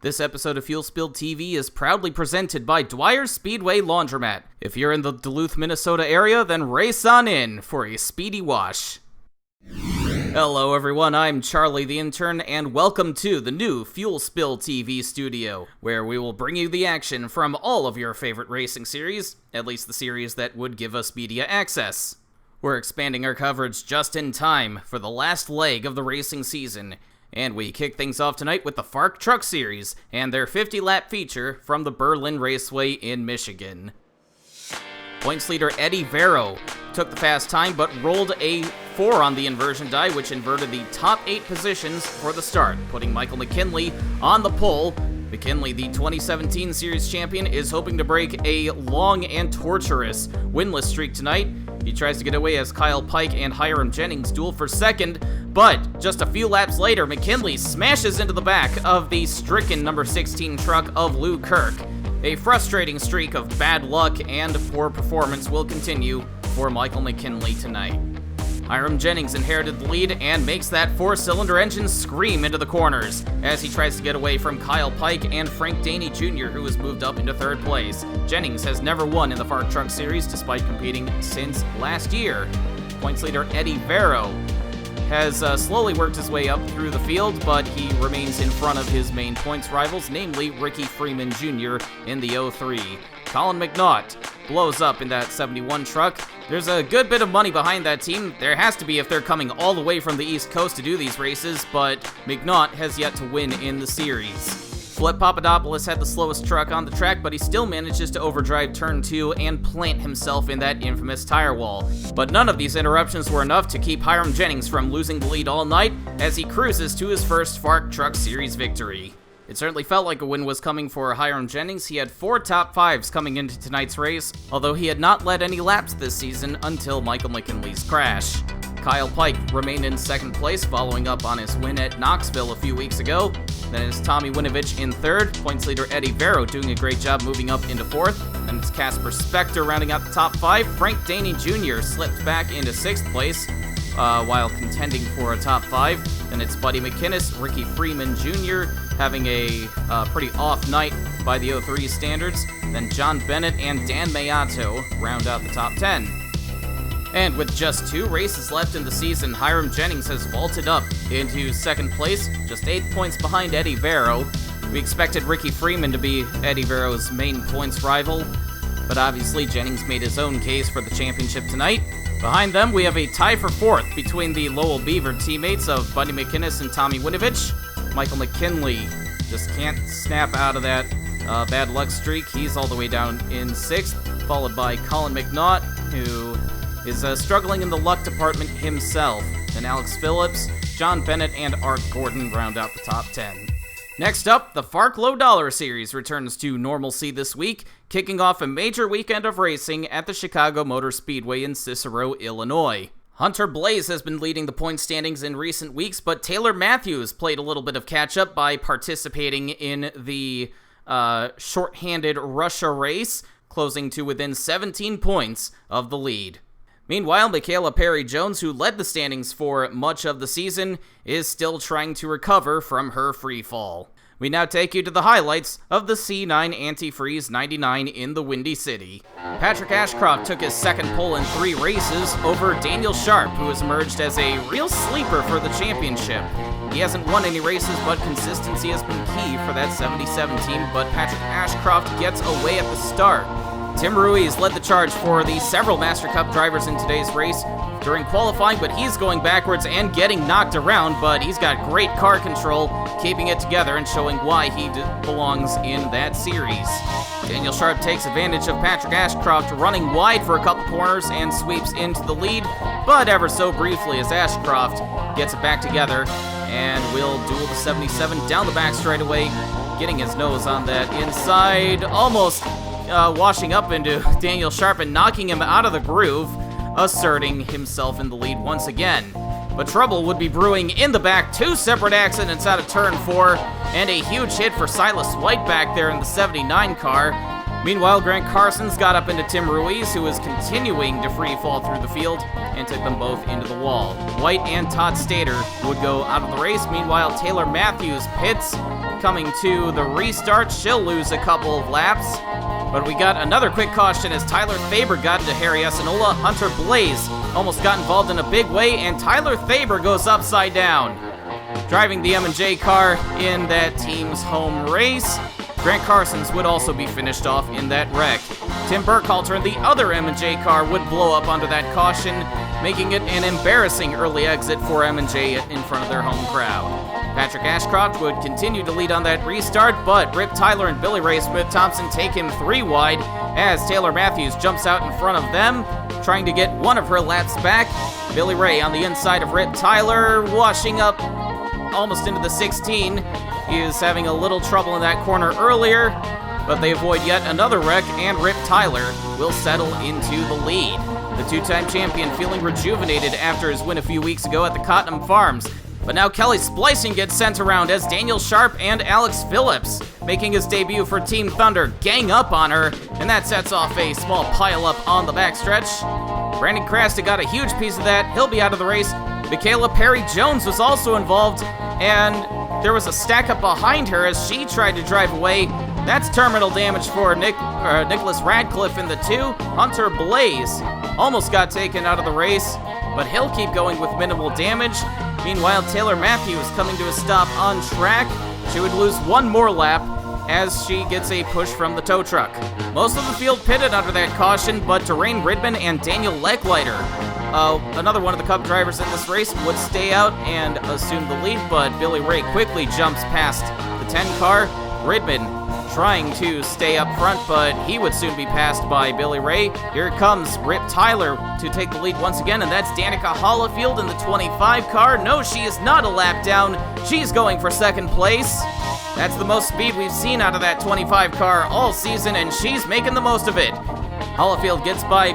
This episode of FuelSpillTV is proudly presented by Dwyer's Speedway Laundromat. If you're in the Duluth, Minnesota area, then race on in for a speedy wash. Hello everyone, I'm Charlie the Intern, and welcome to the new FuelSpillTV studio, where we will bring you the action from all of your favorite racing series, at least the series that would give us media access. We're expanding our coverage just in time for the last leg of the racing season, and we kick things off tonight with the FARC Trucks series and their 50-lap feature from the Berlin Raceway in Michigan. Points leader Eddie Vero took the fast time but rolled a 4 on the inversion die, which inverted the top 8 positions for the start, putting Michael McKinley on the pole. McKinley, the 2017 series champion, is hoping to break a long and torturous winless streak tonight. He tries to get away as Kyle Pike and Hiram Jennings duel for second, but just a few laps later, McKinley smashes into the back of the stricken number 16 truck of Lou Kirk. A frustrating streak of bad luck and poor performance will continue for Michael McKinley tonight. Hiram Jennings inherited the lead and makes that 4-cylinder engine scream into the corners as he tries to get away from Kyle Pike and Frank Daney Jr., who has moved up into third place. Jennings has never won in the FARC Trucks series despite competing since last year. Points leader Eddie Vero has slowly worked his way up through the field, but he remains in front of his main points rivals, namely Ricky Freeman Jr. in the 03. Colin McNaught blows up in that 71 truck. There's a good bit of money behind that team. There has to be if they're coming all the way from the East Coast to do these races, but McNaught has yet to win in the series. Flip Papadopoulos had the slowest truck on the track, but he still manages to overdrive turn 2 and plant himself in that infamous tire wall. But none of these interruptions were enough to keep Hiram Jennings from losing the lead all night as he cruises to his first FARC Truck Series victory. It certainly felt like a win was coming for Hiram Jennings. He had 4 top 5s coming into tonight's race, although he had not led any laps this season until Michael McKinley's crash. Kyle Pike remained in second place, following up on his win at Knoxville a few weeks ago. Then it's Tommy Winovich in third, points leader Eddie Vero doing a great job moving up into fourth. Then it's Casper Spector rounding out the top 5. Frank Daney Jr. slipped back into sixth place while contending for a top 5. Then it's Buddy McInnes, Ricky Freeman Jr. having a pretty off night by the 03 standards. Then John Bennett and Dan Mayato round out the top 10. And with just 2 races left in the season, Hiram Jennings has vaulted up into second place, just 8 points behind Eddie Vero. We expected Ricky Freeman to be Eddie Vero's main points rival, but obviously Jennings made his own case for the championship tonight. Behind them, we have a tie for 4th between the Lowell Beaver teammates of Buddy McInnes and Tommy Winovich. Michael McKinley just can't snap out of that bad luck streak. He's all the way down in 6th, followed by Colin McNaught, who is struggling in the luck department himself. Then Alex Phillips, John Bennett, and Art Gordon round out the top 10. Next up, the FARC Lowe Dollar Series returns to normalcy this week, kicking off a major weekend of racing at the Chicago Motor Speedway in Cicero, Illinois. Hunter Blaze has been leading the point standings in recent weeks, but Taylor Matthews played a little bit of catch-up by participating in the short-handed Russia race, closing to within 17 points of the lead. Meanwhile, Michaela Perry-Jones, who led the standings for much of the season, is still trying to recover from her free fall. We now take you to the highlights of the C9 Antifreeze 99 in the Windy City. Patrick Ashcroft took his second pole in 3 races over Daniel Sharp, who has emerged as a real sleeper for the championship. He hasn't won any races, but consistency has been key for that 77 team, but Patrick Ashcroft gets away at the start. Tim Ruiz led the charge for the several Master Cup drivers in today's race during qualifying, but he's going backwards and getting knocked around, but he's got great car control, keeping it together and showing why he belongs in that series. Daniel Sharp takes advantage of Patrick Ashcroft running wide for a couple corners and sweeps into the lead, but ever so briefly as Ashcroft gets it back together and will duel the 77 down the back straightaway, getting his nose on that inside, almost washing up into Daniel Sharp and knocking him out of the groove, asserting himself in the lead once again. But trouble would be brewing in the back. 2 separate accidents out of turn 4, and a huge hit for Silas White back there in the 79 car. Meanwhile, Grant Carson's got up into Tim Ruiz, who was continuing to free fall through the field, and took them both into the wall. White and Todd Stater would go out of the race. Meanwhile, Taylor Matthews pits, coming to the restart. She'll lose a couple of laps, but we got another quick caution as Tyler Thaber got into Harry Essenola. Hunter Blaze almost got involved in a big way, and Tyler Thaber goes upside down. Driving the M&J car in that team's home race. Grant Carson's would also be finished off in that wreck. Tim Burkhalter and the other M&J car would blow up under that caution, making it an embarrassing early exit for M&J in front of their home crowd. Patrick Ashcroft would continue to lead on that restart, but Rip Tyler and Billy Ray Smith-Thompson take him 3 wide as Taylor Matthews jumps out in front of them, trying to get one of her laps back. Billy Ray on the inside of Rip Tyler, washing up almost into the 16. He is having a little trouble in that corner earlier, but they avoid yet another wreck, and Rip Tyler will settle into the lead. The 2-time champion feeling rejuvenated after his win a few weeks ago at the Cottenham Farms. But now Kelly Splicing gets sent around as Daniel Sharp and Alex Phillips, making his debut for Team Thunder, gang up on her, and that sets off a small pile-up on the backstretch. Brandon Crasta got a huge piece of that. He'll be out of the race. Michaela Perry-Jones was also involved, and there was a stack up behind her as she tried to drive away. That's terminal damage for Nicholas Radcliffe in the 2. Hunter Blaze almost got taken out of the race, but he'll keep going with minimal damage. Meanwhile, Taylor Matthews coming to a stop on track. She would lose one more lap as she gets a push from the tow truck. Most of the field pitted under that caution, but Deraine Ridman and Daniel Leckleiter, another one of the Cup drivers in this race, would stay out and assume the lead, but Billy Ray quickly jumps past the 10 car. Ridman trying to stay up front, but he would soon be passed by Billy Ray. Here comes Rip Tyler to take the lead once again, and that's Danica Hollifield in the 25 car. No, she is not a lap down. She's going for second place. That's the most speed we've seen out of that 25 car all season, and she's making the most of it. Hollifield gets by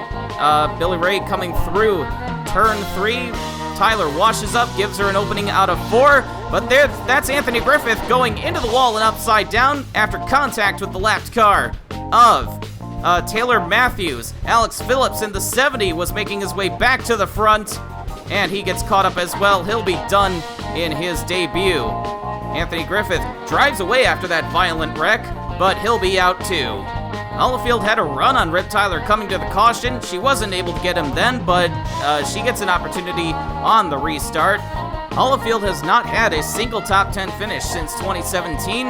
Billy Ray coming through turn 3. Tyler washes up, gives her an opening out of 4, but that's Anthony Griffith going into the wall and upside down after contact with the lapped car of Taylor Matthews. Alex Phillips in the 70 was making his way back to the front, and he gets caught up as well. He'll be done in his debut. Anthony Griffith drives away after that violent wreck, but he'll be out too. Hollifield had a run on Rip Tyler coming to the caution. She wasn't able to get him then, but she gets an opportunity on the restart. Hollifield has not had a single top 10 finish since 2017.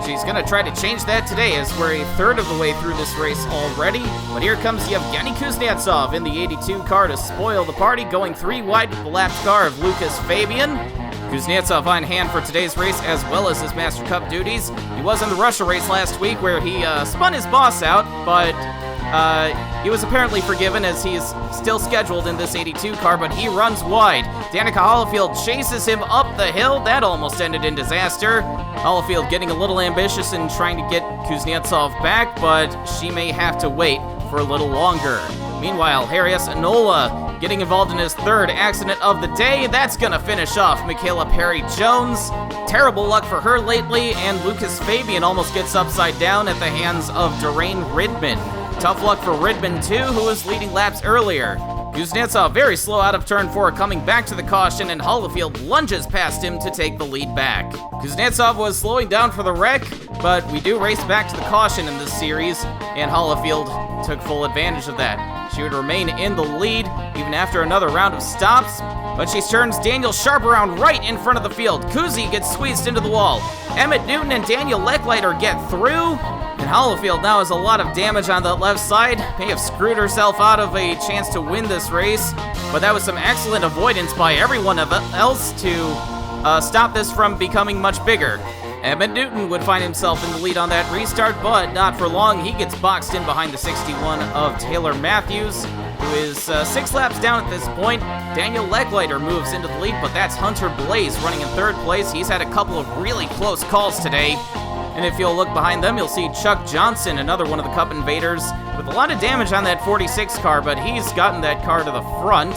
She's going to try to change that today as we're a third of the way through this race already. But here comes Yevgeny Kuznetsov in the 82 car to spoil the party, going 3 wide with the lapped car of Lucas Fabian. Kuznetsov on hand for today's race as well as his Master Cup duties. He was in the Russia race last week where he spun his boss out, but he was apparently forgiven as he is still scheduled in this 82 car, but he runs wide. Danica Hollifield chases him up the hill. That almost ended in disaster. Hollifield getting a little ambitious and trying to get Kuznetsov back, but she may have to wait for a little longer. Meanwhile, Harry Essenola getting involved in his 3rd accident of the day. That's gonna finish off Michaela Perry-Jones. Terrible luck for her lately, and Lucas Fabian almost gets upside down at the hands of Deraine Ridman. Tough luck for Ridman too, who was leading laps earlier. Kuznetsov very slow out of turn 4, coming back to the caution, and Hollifield lunges past him to take the lead back. Kuznetsov was slowing down for the wreck, but we do race back to the caution in this series, and Hollifield took full advantage of that. She would remain in the lead even after another round of stops, but she turns Daniel Sharp around right in front of the field. Kuzi gets squeezed into the wall. Emmett Newton and Daniel Leckleiter get through, and Hollifield now has a lot of damage on the left side. May have screwed herself out of a chance to win this race, but that was some excellent avoidance by everyone else to stop this from becoming much bigger. Emmett Newton would find himself in the lead on that restart, but not for long. He gets boxed in behind the 61 of Taylor Matthews, who is 6 laps down at this point. Daniel Leckleiter moves into the lead, but that's Hunter Blaze running in 3rd place. He's had a couple of really close calls today. And if you'll look behind them, you'll see Chuck Johnson, another one of the Cup invaders, with a lot of damage on that 46 car, but he's gotten that car to the front.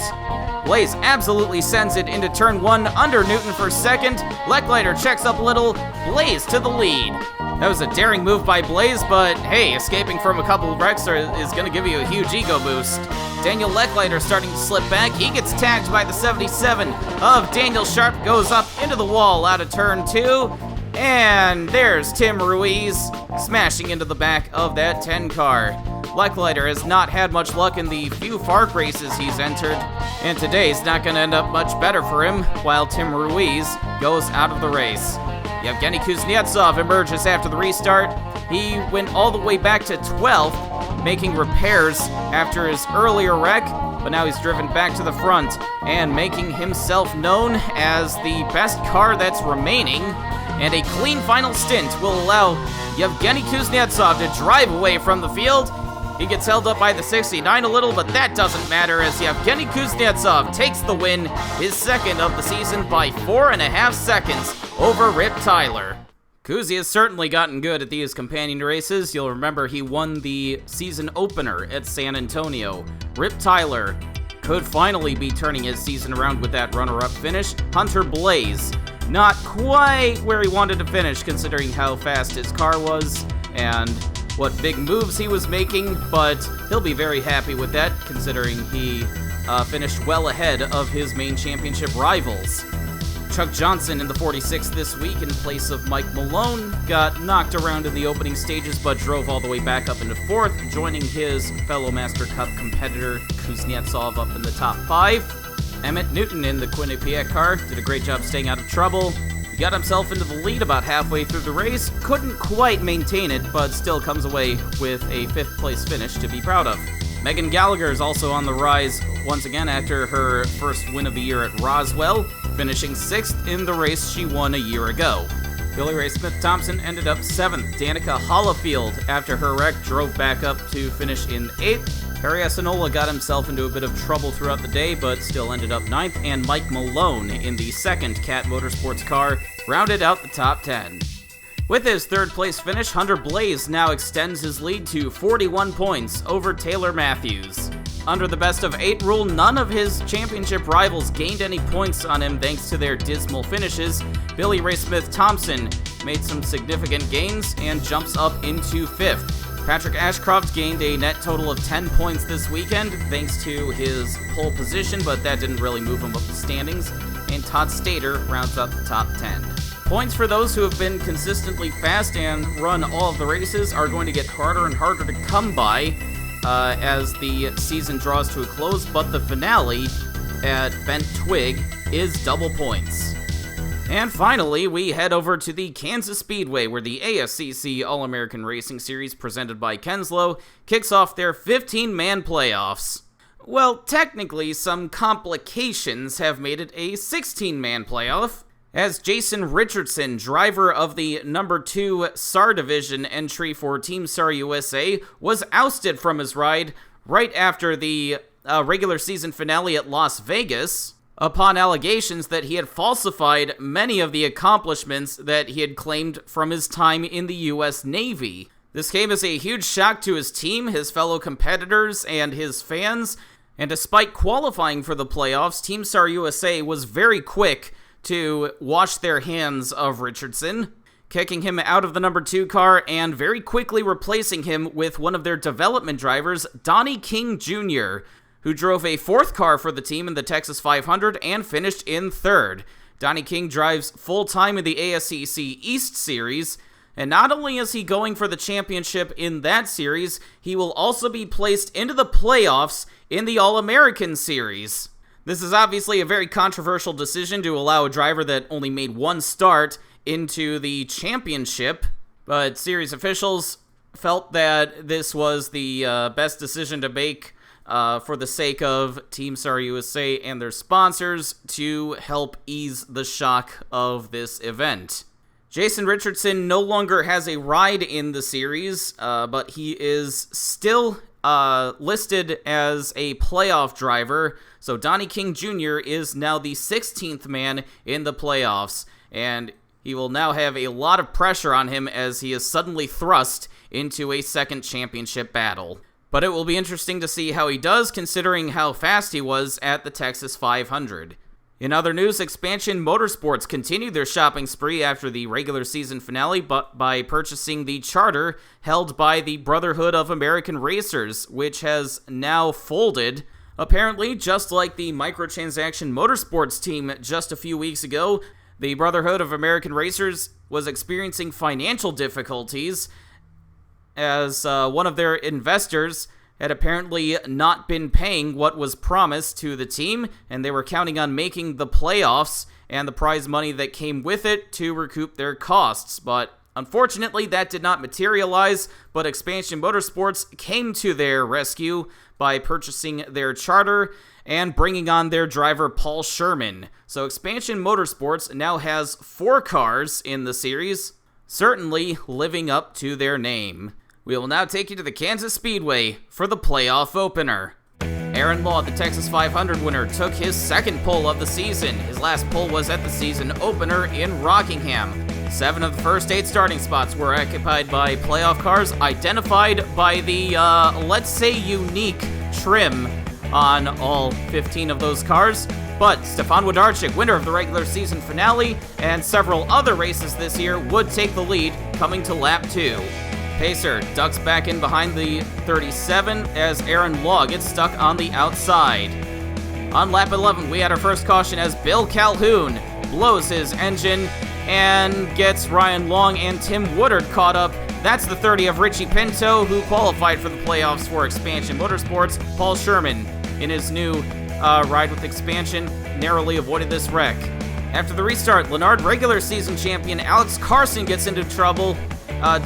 Blaze absolutely sends it into turn 1 under Newton for 2nd. Leckleiter checks up a little. Blaze to the lead. That was a daring move by Blaze, but hey, escaping from a couple of wrecks is going to give you a huge ego boost. Daniel Leckliter starting to slip back. He gets tagged by the 77 of Daniel Sharp, goes up into the wall out of turn 2. And there's Tim Ruiz smashing into the back of that 10 car. Leckliter has not had much luck in the few FARC races he's entered, and today's not going to end up much better for him while Tim Ruiz goes out of the race. Yevgeny Kuznetsov emerges after the restart. He went all the way back to 12th, making repairs after his earlier wreck, but now he's driven back to the front and making himself known as the best car that's remaining. And a clean final stint will allow Yevgeny Kuznetsov to drive away from the field. He gets held up by the 69 a little, but that doesn't matter as Yevgeny Kuznetsov takes the win, his second of the season, by 4.5 seconds over Rip Tyler. Kuzi has certainly gotten good at these companion races. You'll remember he won the season opener at San Antonio. Rip Tyler could finally be turning his season around with that runner-up finish. Hunter Blaze, not quite where he wanted to finish considering how fast his car was and what big moves he was making, but he'll be very happy with that considering he finished well ahead of his main championship rivals. Chuck Johnson in the 46 this week in place of Mike Malone got knocked around in the opening stages but drove all the way back up into 4th, joining his fellow Master Cup competitor Kuznetsov up in the top 5. Emmett Newton in the Quinnipiac car did a great job staying out of trouble. He got himself into the lead about halfway through the race, couldn't quite maintain it, but still comes away with a 5th place finish to be proud of. Megan Gallagher is also on the rise once again after her first win of the year at Roswell, finishing 6th in the race she won a year ago. Billy Ray Smith-Thompson ended up 7th. Danica Hollifield, after her wreck, drove back up to finish in 8th. Harry Asinola got himself into a bit of trouble throughout the day, but still ended up 9th, and Mike Malone in the 2nd Cat Motorsports car rounded out the top 10. With his 3rd place finish, Hunter Blaze now extends his lead to 41 points over Taylor Matthews. Under the best of 8 rule, none of his championship rivals gained any points on him thanks to their dismal finishes. Billy Ray Smith-Thompson made some significant gains and jumps up into 5th. Patrick Ashcroft gained a net total of 10 points this weekend thanks to his pole position, but that didn't really move him up the standings. And Todd Stater rounds out the top 10. Points for those who have been consistently fast and run all of the races are going to get harder and harder to come by as the season draws to a close, but the finale at Bent Twig is double points. And finally, we head over to the Kansas Speedway, where the ASCC All-American Racing Series, presented by Kenslow, kicks off their 15-man playoffs. Well, technically, some complications have made it a 16-man playoff, as Jason Richardson, driver of the number 2 SAR Division entry for Team SAR USA, was ousted from his ride right after the regular season finale at Las Vegas, upon allegations that he had falsified many of the accomplishments that he had claimed from his time in the U.S. Navy. This came as a huge shock to his team, his fellow competitors, and his fans, and despite qualifying for the playoffs, Team SAR USA was very quick to wash their hands of Richardson, kicking him out of the number 2 car and very quickly replacing him with one of their development drivers, Donnie King Jr., who drove a 4th car for the team in the Texas 500 and finished in 3rd. Donnie King drives full-time in the ASCC East Series, and not only is he going for the championship in that series, he will also be placed into the playoffs in the All-American Series. This is obviously a very controversial decision to allow a driver that only made 1 start into the championship, but series officials felt that this was the best decision to make for the sake of Team SAR USA and their sponsors to help ease the shock of this event. Jason Richardson no longer has a ride in the series, but he is still listed as a playoff driver, so Donnie King Jr. is now the 16th man in the playoffs, and he will now have a lot of pressure on him as he is suddenly thrust into a second championship battle. But it will be interesting to see how he does, considering how fast he was at the Texas 500. In other news, Expansion Motorsports continued their shopping spree after the regular season finale by purchasing the charter held by the Brotherhood of American Racers, which has now folded. Apparently, just like the Microtransaction Motorsports team just a few weeks ago, the Brotherhood of American Racers was experiencing financial difficulties as one of their investors had apparently not been paying what was promised to the team, and they were counting on making the playoffs and the prize money that came with it to recoup their costs. But unfortunately, that did not materialize, but Expansion Motorsports came to their rescue by purchasing their charter and bringing on their driver Paul Sherman. So Expansion Motorsports now has 4 cars in the series, certainly living up to their name. We will now take you to the Kansas Speedway for the playoff opener. Aaron Law, the Texas 500 winner, took his second pole of the season. His last pole was at the season opener in Rockingham. 7 of the first 8 starting spots were occupied by playoff cars, identified by the, let's say, unique trim on all 15 of those cars. But Stefan Włodarczyk, winner of the regular season finale, and several other races this year, would take the lead coming to lap 2. Pacer ducks back in behind the 37 as Aaron Law gets stuck on the outside. On lap 11, we had our first caution as Bill Calhoun blows his engine and gets Ryan Long and Tim Woodard caught up. That's the 30 of Richie Pinto, who qualified for the playoffs for Expansion Motorsports. Paul Sherman, in his new ride with Expansion, narrowly avoided this wreck. After the restart, Lennard regular season champion Alex Carson gets into trouble,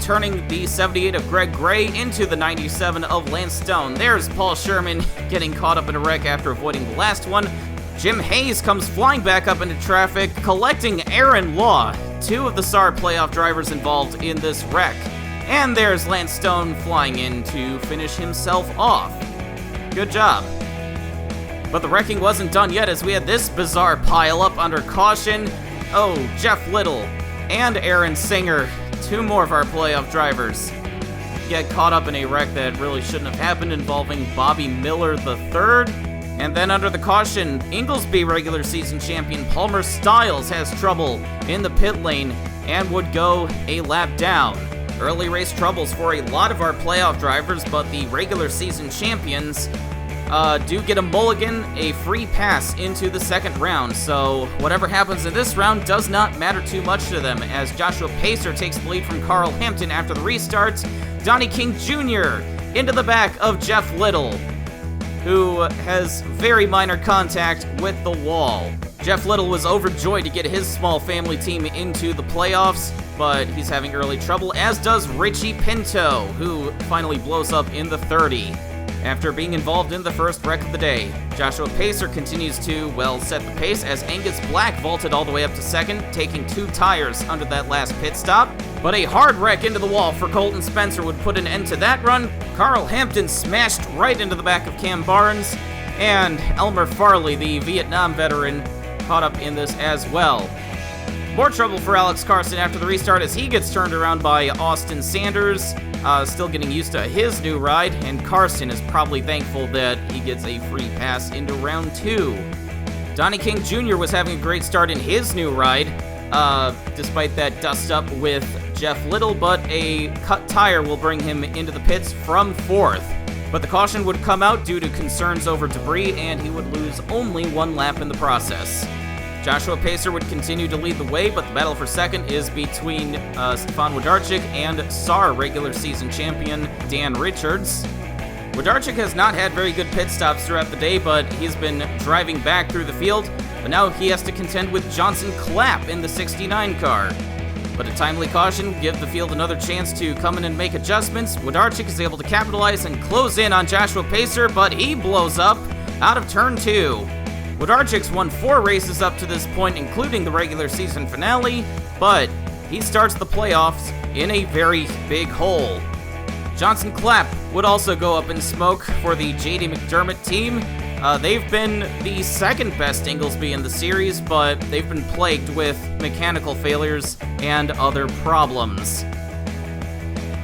turning the 78 of Greg Gray into the 97 of Lance Stone. There's Paul Sherman getting caught up in a wreck after avoiding the last one. Jim Hayes comes flying back up into traffic, collecting Aaron Law, 2 of the SAR playoff drivers involved in this wreck. And there's Lance Stone flying in to finish himself off. Good job. But the wrecking wasn't done yet, as we had this bizarre pile-up under caution. Oh, Jeff Little and Aaron Singer, 2 more of our playoff drivers, get caught up in a wreck that really shouldn't have happened, involving Bobby Miller III. And then under the caution, Inglesby regular season champion Palmer Styles has trouble in the pit lane and would go a lap down. Early race troubles for a lot of our playoff drivers, but the regular season champions do get a mulligan, a free pass into the second round. So whatever happens in this round does not matter too much to them, as Joshua Pacer takes the lead from Carl Hampton after the restart. Donnie King Jr. into the back of Jeff Little, who has very minor contact with the wall. Jeff Little was overjoyed to get his small family team into the playoffs, but he's having early trouble, as does Richie Pinto, who finally blows up in the 30. After being involved in the first wreck of the day, Joshua Pacer continues to, well, set the pace as Angus Black vaulted all the way up to second, taking 2 tires under that last pit stop. But a hard wreck into the wall for Colton Spencer would put an end to that run. Carl Hampton smashed right into the back of Cam Barnes, and Elmer Farley, the Vietnam veteran, caught up in this as well. More trouble for Alex Carson after the restart as he gets turned around by Austin Sanders, still getting used to his new ride, and Carson is probably thankful that he gets a free pass into round 2. Donnie King Jr. was having a great start in his new ride, despite that dust-up with Jeff Little, but a cut tire will bring him into the pits from 4th. But the caution would come out due to concerns over debris, and he would lose only 1 lap in the process. Joshua Pacer would continue to lead the way, but the battle for second is between Stefan Włodarczyk and SAR regular season champion Dan Richards. Włodarczyk has not had very good pit stops throughout the day, but he's been driving back through the field, but now he has to contend with Johnson Clapp in the 69 car. But a timely caution will give the field another chance to come in and make adjustments. Włodarczyk is able to capitalize and close in on Joshua Pacer, but he blows up out of turn 2. Włodarczyk's won 4 races up to this point, including the regular season finale, but he starts the playoffs in a very big hole. Johnson Clapp would also go up in smoke for the J.D. McDermott team. They've been the second best Inglesby in the series, but they've been plagued with mechanical failures and other problems.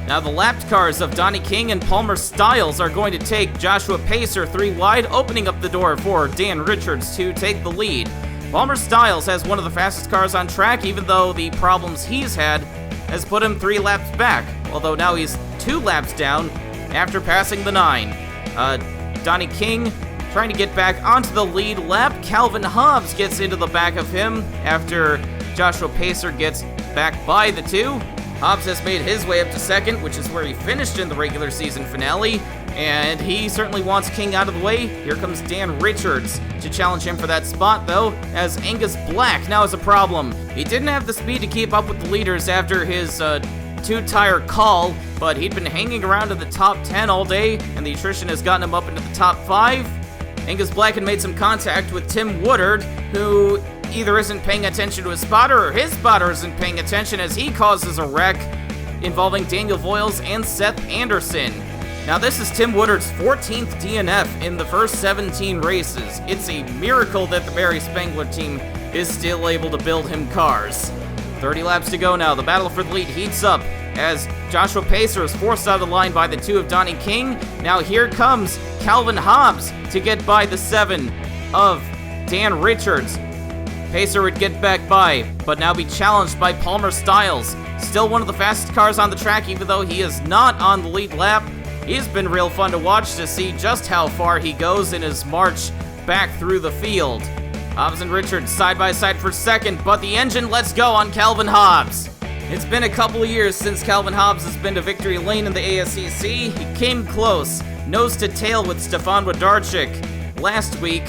Now the lapped cars of Donnie King and Palmer Styles are going to take Joshua Pacer 3 wide, opening up the door for Dan Richards to take the lead. Palmer Styles has one of the fastest cars on track, even though the problems he's had has put him 3 laps back, although now he's 2 laps down after passing the 9. Donnie King trying to get back onto the lead lap. Calvin Hobbs gets into the back of him after Joshua Pacer gets back by the 2. Hobbs has made his way up to second, which is where he finished in the regular season finale, and he certainly wants King out of the way. Here comes Dan Richards to challenge him for that spot, though, as Angus Black now has a problem. He didn't have the speed to keep up with the leaders after his 2-tire call, but he'd been hanging around in the top 10 all day, and the attrition has gotten him up into the top 5. Angus Black had made some contact with Tim Woodard, who either isn't paying attention to his spotter or his spotter isn't paying attention as he causes a wreck involving Daniel Voiles and Seth Anderson. Now this is Tim Woodard's 14th DNF in the first 17 races. It's a miracle that the Barry Spangler team is still able to build him cars. 30 laps to go now. The battle for the lead heats up as Joshua Pacer is forced out of the line by the 2 of Donnie King. Now here comes Calvin Hobbs to get by the 7 of Dan Richards. Pacer would get back by, but now be challenged by Palmer Styles. Still one of the fastest cars on the track, even though he is not on the lead lap. He's been real fun to watch to see just how far he goes in his march back through the field. Hobbs and Richards side by side for second, but the engine lets go on Calvin Hobbs. It's been a couple of years since Calvin Hobbs has been to victory lane in the ASCC. He came close, nose to tail with Stefan Wlodarczyk last week,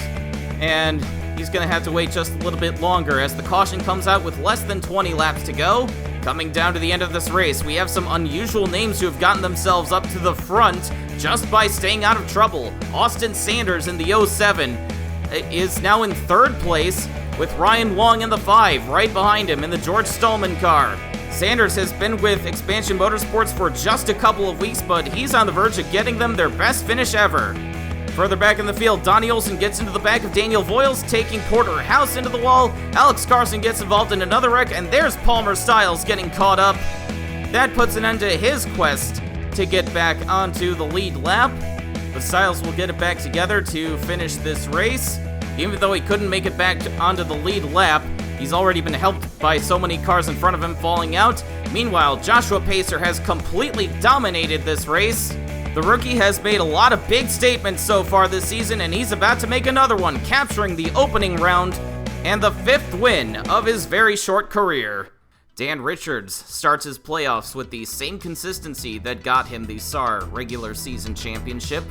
and he's going to have to wait just a little bit longer as the caution comes out with less than 20 laps to go. Coming down to the end of this race, we have some unusual names who have gotten themselves up to the front just by staying out of trouble. Austin Sanders in the 07 is now in 3rd place with Ryan Long in the 5, right behind him in the George Stallman car. Sanders has been with Expansion Motorsports for just a couple of weeks, but he's on the verge of getting them their best finish ever. Further back in the field, Donnie Olson gets into the back of Daniel Voiles, taking Porter House into the wall. Alex Carson gets involved in another wreck, and there's Palmer Styles getting caught up. That puts an end to his quest to get back onto the lead lap. But Styles will get it back together to finish this race. Even though he couldn't make it back onto the lead lap, he's already been helped by so many cars in front of him falling out. Meanwhile, Joshua Pacer has completely dominated this race. The rookie has made a lot of big statements so far this season, and he's about to make another one, capturing the opening round and the 5th win of his very short career. Dan Richards starts his playoffs with the same consistency that got him the SAR regular season championship.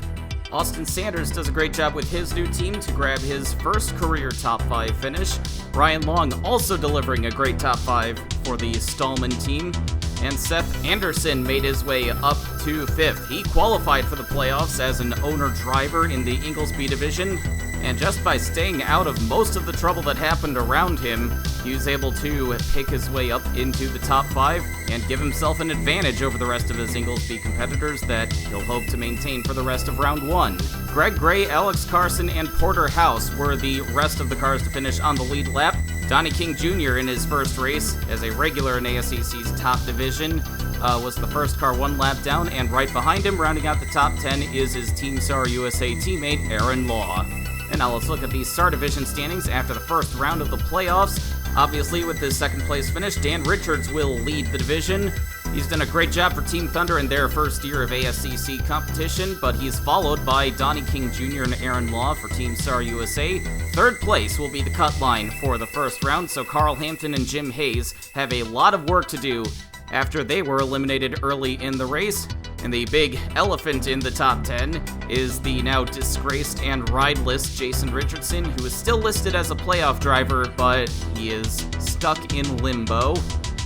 Austin Sanders does a great job with his new team to grab his first career top 5 finish. Ryan Long also delivering a great top 5 for the Stallman team. And Seth Anderson made his way up to 5th. He qualified for the playoffs as an owner driver in the Inglesby division, and just by staying out of most of the trouble that happened around him, he was able to pick his way up into the top 5 and give himself an advantage over the rest of his Inglesby competitors that he'll hope to maintain for the rest of round 1. Greg Gray, Alex Carson, and Porter House were the rest of the cars to finish on the lead lap. Donnie King Jr. in his first race as a regular in ASCC's top division was the first car 1 lap down, and right behind him, rounding out the top 10, is his Team SAR USA teammate, Aaron Law. And now let's look at the SAR division standings after the first round of the playoffs. Obviously, with his 2nd place finish, Dan Richards will lead the division. He's done a great job for Team Thunder in their first year of ASCC competition, but he's followed by Donnie King Jr. and Aaron Law for Team SAR USA. 3rd place will be the cut line for the first round, so Carl Hampton and Jim Hayes have a lot of work to do after they were eliminated early in the race. And the big elephant in the top 10 is the now disgraced and rideless Jason Richardson, who is still listed as a playoff driver, but he is stuck in limbo.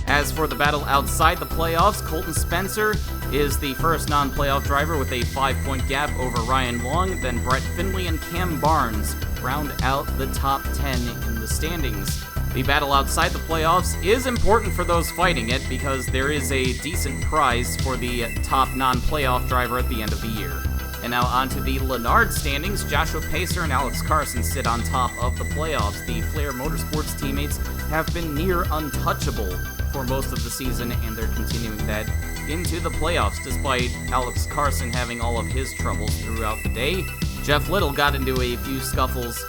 As for the battle outside the playoffs, Colton Spencer is the first non-playoff driver with a 5-point gap over Ryan Long. Then Brett Finley and Cam Barnes round out the top 10 in the standings. The battle outside the playoffs is important for those fighting it because there is a decent prize for the top non-playoff driver at the end of the year. And now on to the Lennard standings. Joshua Pacer and Alex Carson sit on top of the playoffs. The Flair Motorsports teammates have been near untouchable for most of the season, and they're continuing that into the playoffs, despite Alex Carson having all of his troubles throughout the day. Jeff Little got into a few scuffles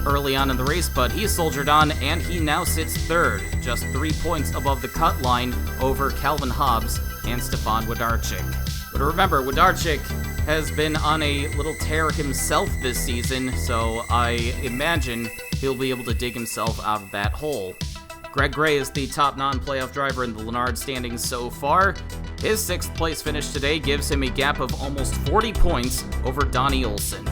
early on in the race, but he soldiered on, and he now sits third, just 3 points above the cut line over Calvin Hobbs and Stefan Wlodarczyk. But remember, Wlodarczyk has been on a little tear himself this season, so I imagine he'll be able to dig himself out of that hole. Greg Gray is the top non-playoff driver in the Lennard standings so far. His 6th place finish today gives him a gap of almost 40 points over Donnie Olson.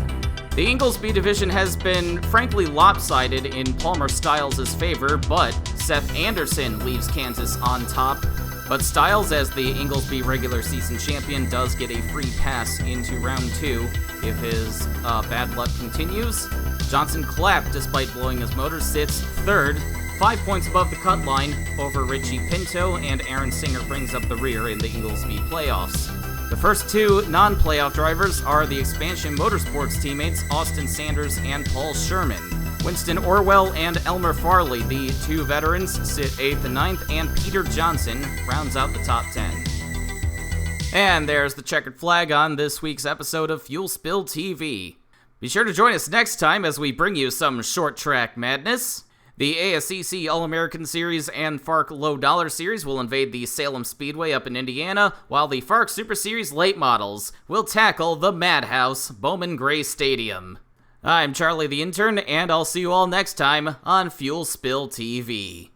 The Inglesby division has been frankly lopsided in Palmer Stiles' favor, but Seth Anderson leaves Kansas on top. But Stiles, as the Inglesby regular season champion, does get a free pass into round 2 if his bad luck continues. Johnson Clapp, despite blowing his motor, sits third, 5 points above the cut line over Richie Pinto, and Aaron Singer brings up the rear in the Inglesby playoffs. The first 2 non-playoff drivers are the Expansion Motorsports teammates Austin Sanders and Paul Sherman. Winston Orwell and Elmer Farley, the 2 veterans, sit 8th and 9th, and Peter Johnson rounds out the top 10. And there's the checkered flag on this week's episode of FuelSpillTV. Be sure to join us next time as we bring you some short track madness. The ASCC All-American Series and FARC Lowe Dollar Series will invade the Salem Speedway up in Indiana, while the FARC Super Series Late Models will tackle the Madhouse, Bowman Gray Stadium. I'm Charlie the Intern, and I'll see you all next time on FuelSpillTV.